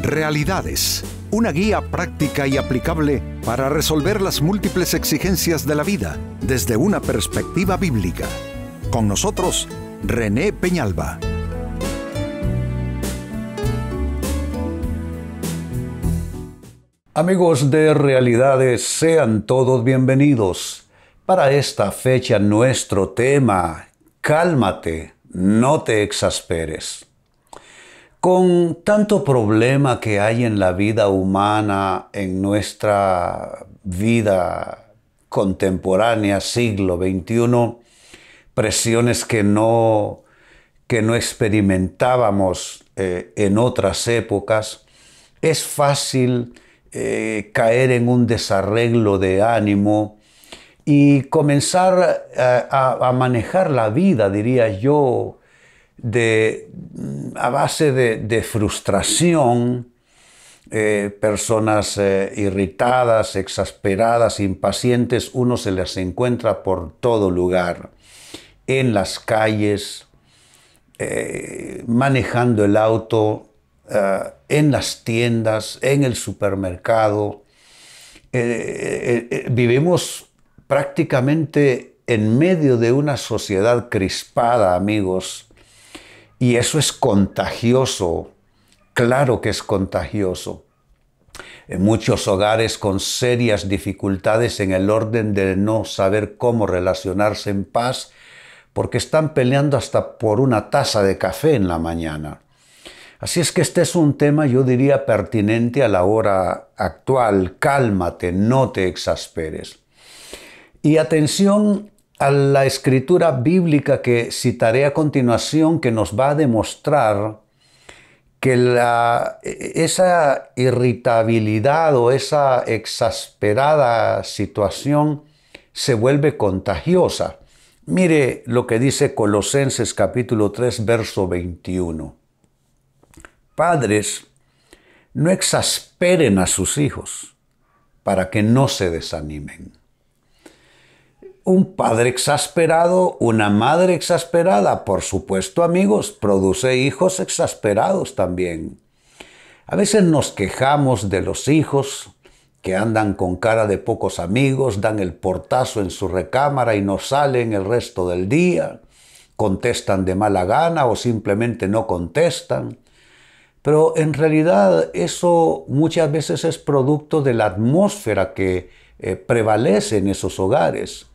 Realidades, una guía práctica y aplicable para resolver las múltiples exigencias de la vida desde una perspectiva bíblica. Con nosotros, René Peñalba. Amigos de Realidades, sean todos bienvenidos. Para esta fecha nuestro tema, cálmate, no te exasperes. Con tanto problema que hay en la vida humana, en nuestra vida contemporánea, siglo XXI, presiones que no experimentábamos en otras épocas, es fácil caer en un desarreglo de ánimo y comenzar a manejar la vida, diría yo, a base de frustración, personas irritadas, exasperadas, impacientes, uno se las encuentra por todo lugar, en las calles, manejando el auto, en las tiendas, en el supermercado. Vivimos prácticamente en medio de una sociedad crispada, amigos, y eso es contagioso, claro que es contagioso. En muchos hogares con serias dificultades en el orden de no saber cómo relacionarse en paz, porque están peleando hasta por una taza de café en la mañana. Así es que este es un tema, yo diría, pertinente a la hora actual. Cálmate, no te exasperes. Y atención a la escritura bíblica que citaré a continuación, que nos va a demostrar que esa irritabilidad o esa exasperada situación se vuelve contagiosa. Mire lo que dice Colosenses capítulo 3, verso 21. Padres, no exasperen a sus hijos para que no se desanimen. Un padre exasperado, una madre exasperada, por supuesto, amigos, produce hijos exasperados también. A veces nos quejamos de los hijos que andan con cara de pocos amigos, dan el portazo en su recámara y no salen el resto del día, contestan de mala gana o simplemente no contestan. Pero en realidad eso muchas veces es producto de la atmósfera que prevalece en esos hogares.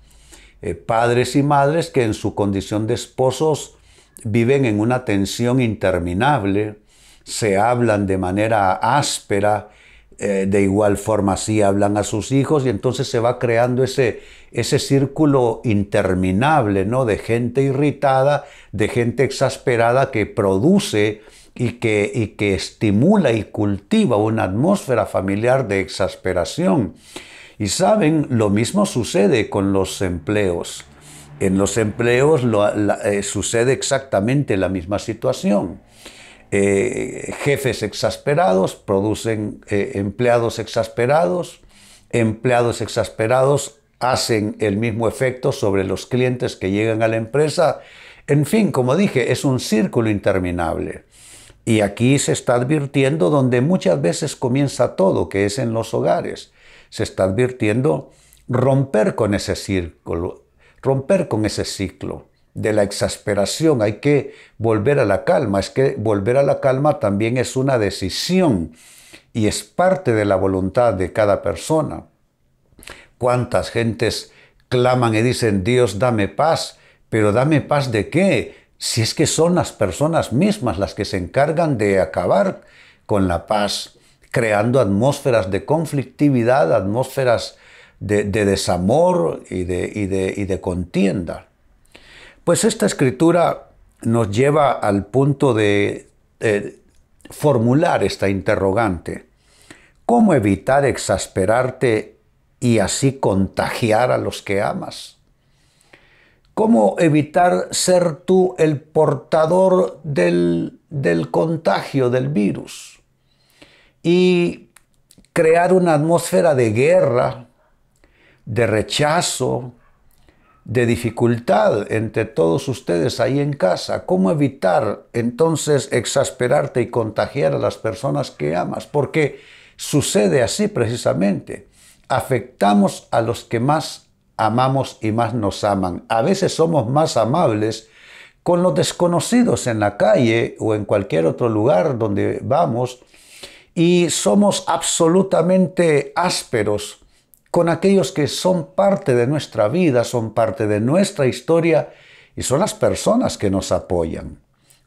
Padres y madres que en su condición de esposos viven en una tensión interminable, se hablan de manera áspera, de igual forma así hablan a sus hijos y entonces se va creando ese círculo interminable, ¿no? De gente irritada, de gente exasperada que produce y que estimula y cultiva una atmósfera familiar de exasperación. Y saben, lo mismo sucede con los empleos. En los empleos sucede exactamente la misma situación. Jefes exasperados producen empleados exasperados hacen el mismo efecto sobre los clientes que llegan a la empresa. En fin, como dije, es un círculo interminable. Y aquí se está advirtiendo donde muchas veces comienza todo, que es en los hogares. Se está advirtiendo romper con ese círculo, romper con ese ciclo de la exasperación. Hay que volver a la calma. Es que volver a la calma también es una decisión y es parte de la voluntad de cada persona. ¿Cuántas gentes claman y dicen, Dios, dame paz? Pero ¿dame paz de qué? Si es que son las personas mismas las que se encargan de acabar con la paz, creando atmósferas de conflictividad, atmósferas de desamor y de contienda. Pues esta escritura nos lleva al punto de formular esta interrogante. ¿Cómo evitar exasperarte y así contagiar a los que amas? ¿Cómo evitar ser tú el portador del contagio del virus? Y crear una atmósfera de guerra, de rechazo, de dificultad entre todos ustedes ahí en casa. ¿Cómo evitar entonces exasperarte y contagiar a las personas que amas? Porque sucede así precisamente. Afectamos a los que más amamos y más nos aman. A veces somos más amables con los desconocidos en la calle o en cualquier otro lugar donde vamos, y somos absolutamente ásperos con aquellos que son parte de nuestra vida, son parte de nuestra historia y son las personas que nos apoyan.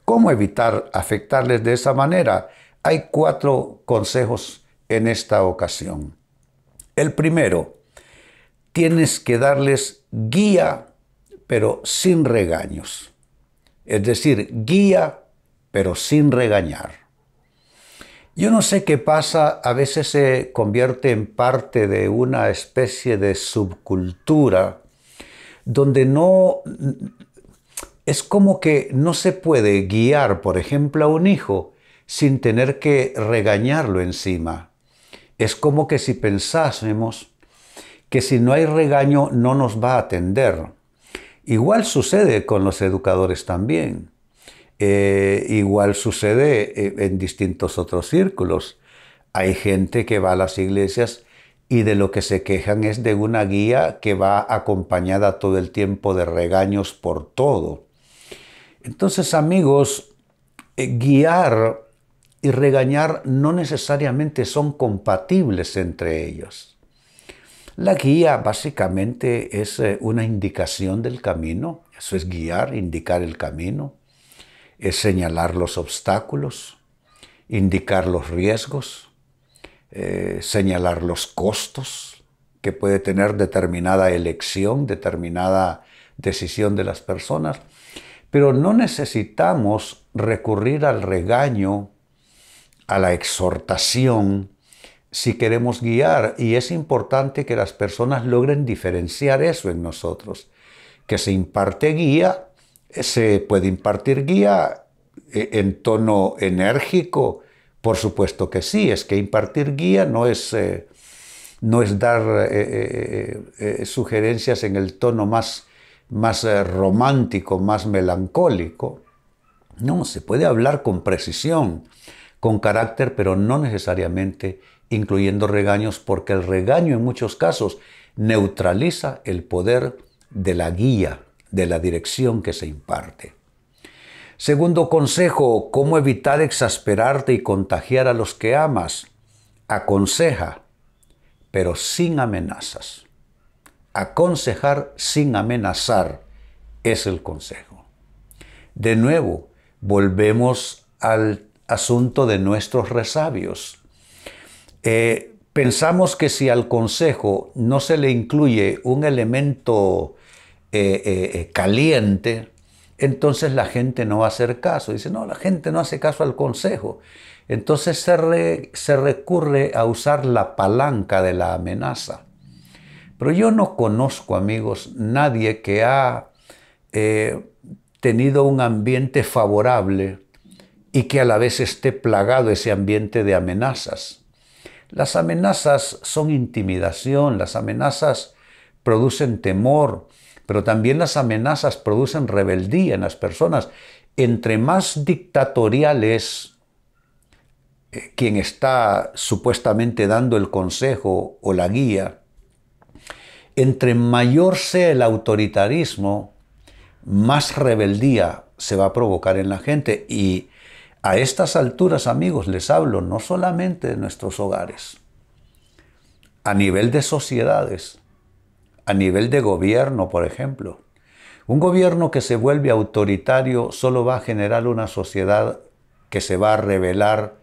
¿Cómo evitar afectarles de esa manera? Hay 4 consejos en esta ocasión. El primero, tienes que darles guía, pero sin regaños. Es decir, guía, pero sin regañar. Yo no sé qué pasa, a veces se convierte en parte de una especie de subcultura donde es como que no se puede guiar, por ejemplo, a un hijo sin tener que regañarlo encima. Es como que si pensásemos que si no hay regaño no nos va a atender. Igual sucede con los educadores también. Igual sucede en distintos otros círculos. Hay gente que va a las iglesias y de lo que se quejan es de una guía que va acompañada todo el tiempo de regaños por todo. Entonces, amigos, guiar y regañar no necesariamente son compatibles entre ellos. La guía básicamente es una indicación del camino. Eso es guiar, indicar el camino. Es señalar los obstáculos, indicar los riesgos, señalar los costos que puede tener determinada elección, determinada decisión de las personas. Pero no necesitamos recurrir al regaño, a la exhortación, si queremos guiar. Y es importante que las personas logren diferenciar eso en nosotros, que se imparte guía. ¿Se puede impartir guía en tono enérgico? Por supuesto que sí. Es que impartir guía no es dar sugerencias en el tono más romántico, más melancólico. No, se puede hablar con precisión, con carácter, pero no necesariamente incluyendo regaños, porque el regaño en muchos casos neutraliza el poder de la guía, de la dirección que se imparte. Segundo consejo, ¿cómo evitar exasperarte y contagiar a los que amas? Aconseja, pero sin amenazas. Aconsejar sin amenazar es el consejo. De nuevo, volvemos al asunto de nuestros resabios. Pensamos que si al consejo no se le incluye un elemento caliente, entonces la gente no va a hacer caso. Dice, no, la gente no hace caso al consejo. Entonces se recurre a usar la palanca de la amenaza. Pero yo no conozco, amigos, nadie que ha tenido un ambiente favorable y que a la vez esté plagado ese ambiente de amenazas. Las amenazas son intimidación, las amenazas producen temor, pero también las amenazas producen rebeldía en las personas. Entre más dictatorial es quien está supuestamente dando el consejo o la guía, entre mayor sea el autoritarismo, más rebeldía se va a provocar en la gente. Y a estas alturas, amigos, les hablo no solamente de nuestros hogares, a nivel de sociedades, a nivel de gobierno, por ejemplo. Un gobierno que se vuelve autoritario solo va a generar una sociedad que se va a rebelar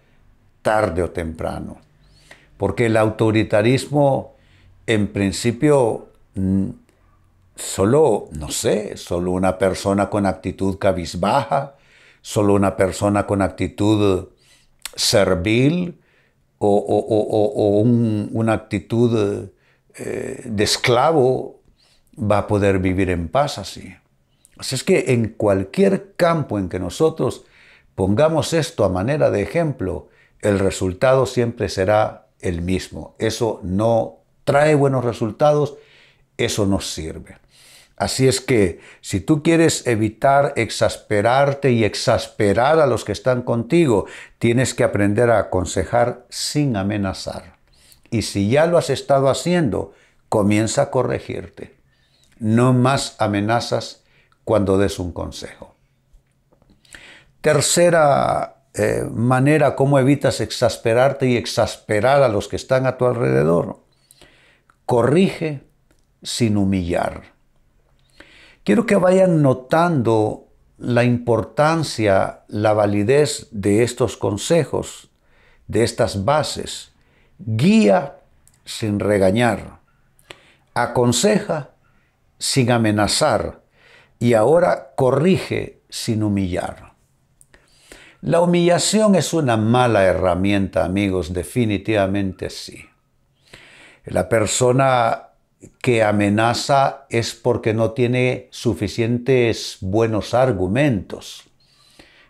tarde o temprano. Porque el autoritarismo, en principio, solo una persona con actitud cabizbaja, solo una persona con actitud servil o una actitud de esclavo va a poder vivir en paz así. Así es que en cualquier campo en que nosotros pongamos esto a manera de ejemplo, el resultado siempre será el mismo. Eso no trae buenos resultados, eso no sirve. Así es que si tú quieres evitar exasperarte y exasperar a los que están contigo, tienes que aprender a aconsejar sin amenazar. Y si ya lo has estado haciendo, comienza a corregirte. No más amenazas cuando des un consejo. Tercera manera, ¿cómo evitas exasperarte y exasperar a los que están a tu alrededor? Corrige sin humillar. Quiero que vayan notando la importancia, la validez de estos consejos, de estas bases. Guía sin regañar, aconseja sin amenazar y ahora corrige sin humillar. La humillación es una mala herramienta, amigos, definitivamente sí. La persona que amenaza es porque no tiene suficientes buenos argumentos,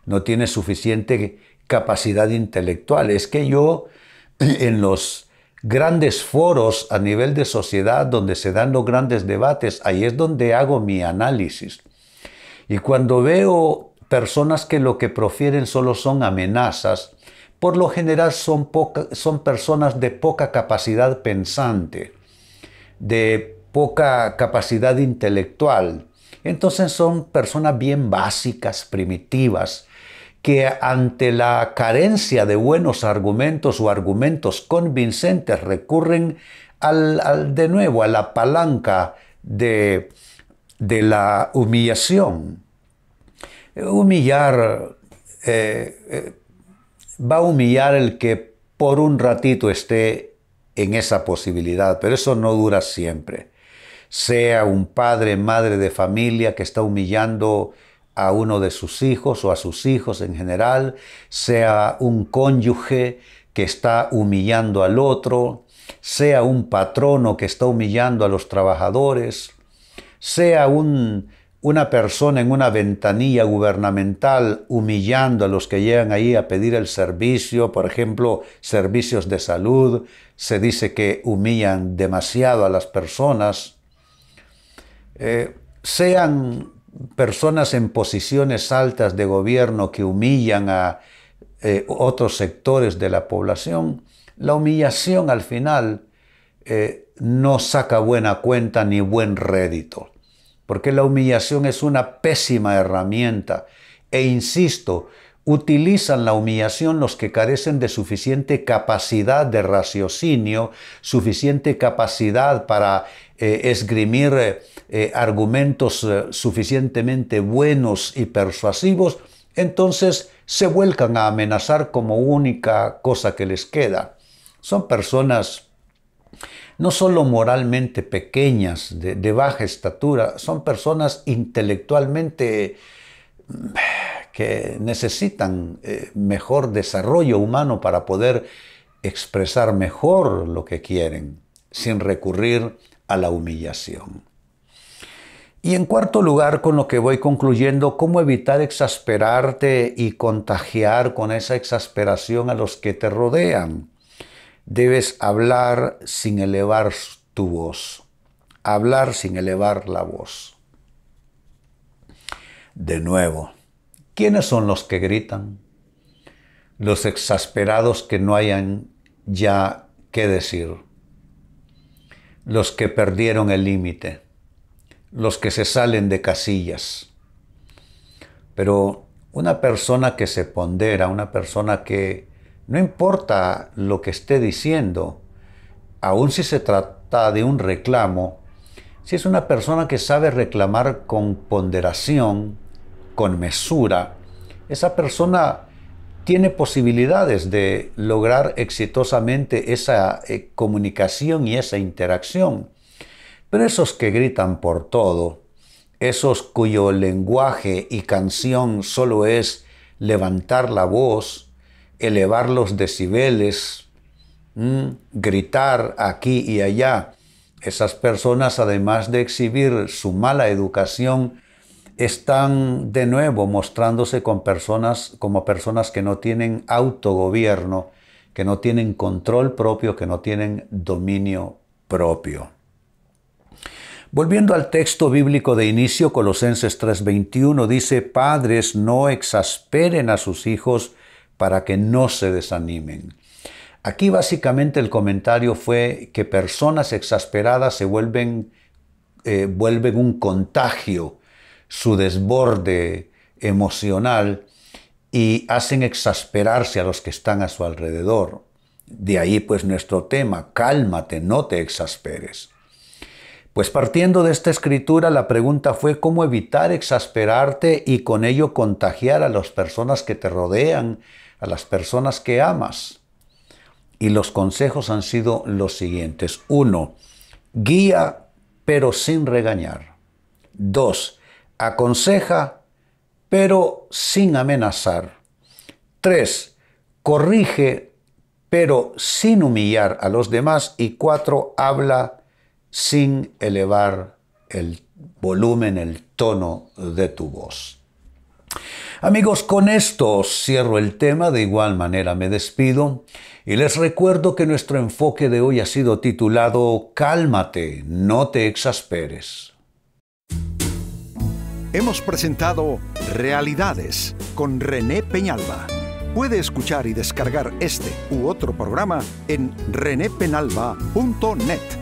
no tiene suficiente capacidad intelectual. Es que yo en los grandes foros a nivel de sociedad donde se dan los grandes debates, ahí es donde hago mi análisis. Y cuando veo personas que lo que profieren solo son amenazas, por lo general son personas de poca capacidad pensante, de poca capacidad intelectual. Entonces son personas bien básicas, primitivas, que ante la carencia de buenos argumentos o argumentos convincentes recurren de nuevo a la palanca de la humillación. Humillar va a humillar el que por un ratito esté en esa posibilidad, pero eso no dura siempre. Sea un padre, madre de familia que está humillando a uno de sus hijos o a sus hijos en general, sea un cónyuge que está humillando al otro, sea un patrono que está humillando a los trabajadores, sea una persona en una ventanilla gubernamental humillando a los que llegan ahí a pedir el servicio, por ejemplo, servicios de salud. Se dice que humillan demasiado a las personas. Sean personas en posiciones altas de gobierno que humillan a otros sectores de la población, la humillación al final no saca buena cuenta ni buen rédito, porque la humillación es una pésima herramienta. E insisto, utilizan la humillación los que carecen de suficiente capacidad de raciocinio, suficiente capacidad para esgrimir argumentos suficientemente buenos y persuasivos, entonces se vuelcan a amenazar como única cosa que les queda. Son personas no solo moralmente pequeñas, de baja estatura, son personas intelectualmente que necesitan mejor desarrollo humano para poder expresar mejor lo que quieren, sin recurrir a la humillación. Y en cuarto lugar, con lo que voy concluyendo, ¿cómo evitar exasperarte y contagiar con esa exasperación a los que te rodean? Debes hablar sin elevar tu voz. Hablar sin elevar la voz. De nuevo, ¿quiénes son los que gritan? Los exasperados que no hayan ya qué decir. Los que perdieron el límite. Los que se salen de casillas. Pero una persona que se pondera, una persona que no importa lo que esté diciendo, aun si se trata de un reclamo, si es una persona que sabe reclamar con ponderación, con mesura, esa persona tiene posibilidades de lograr exitosamente esa comunicación y esa interacción. Pero esos que gritan por todo, esos cuyo lenguaje y canción solo es levantar la voz, elevar los decibeles, gritar aquí y allá, esas personas, además de exhibir su mala educación, están de nuevo mostrándose como personas que no tienen autogobierno, que no tienen control propio, que no tienen dominio propio. Volviendo al texto bíblico de inicio, Colosenses 3:21 dice: Padres, no exasperen a sus hijos para que no se desanimen. Aquí básicamente el comentario fue que personas exasperadas se vuelven un contagio, su desborde emocional, y hacen exasperarse a los que están a su alrededor. De ahí pues nuestro tema: cálmate, no te exasperes. Pues partiendo de esta escritura, la pregunta fue cómo evitar exasperarte y con ello contagiar a las personas que te rodean, a las personas que amas. Y los consejos han sido los siguientes. 1. Guía pero sin regañar. 2. Aconseja pero sin amenazar. 3. Corrige pero sin humillar a los demás. Y 4. Habla sin elevar el volumen, el tono de tu voz. Amigos, con esto cierro el tema, de igual manera me despido y les recuerdo que nuestro enfoque de hoy ha sido titulado Cálmate, no te exasperes. Hemos presentado Realidades con René Peñalba. Puede escuchar y descargar este u otro programa en renépenalba.net.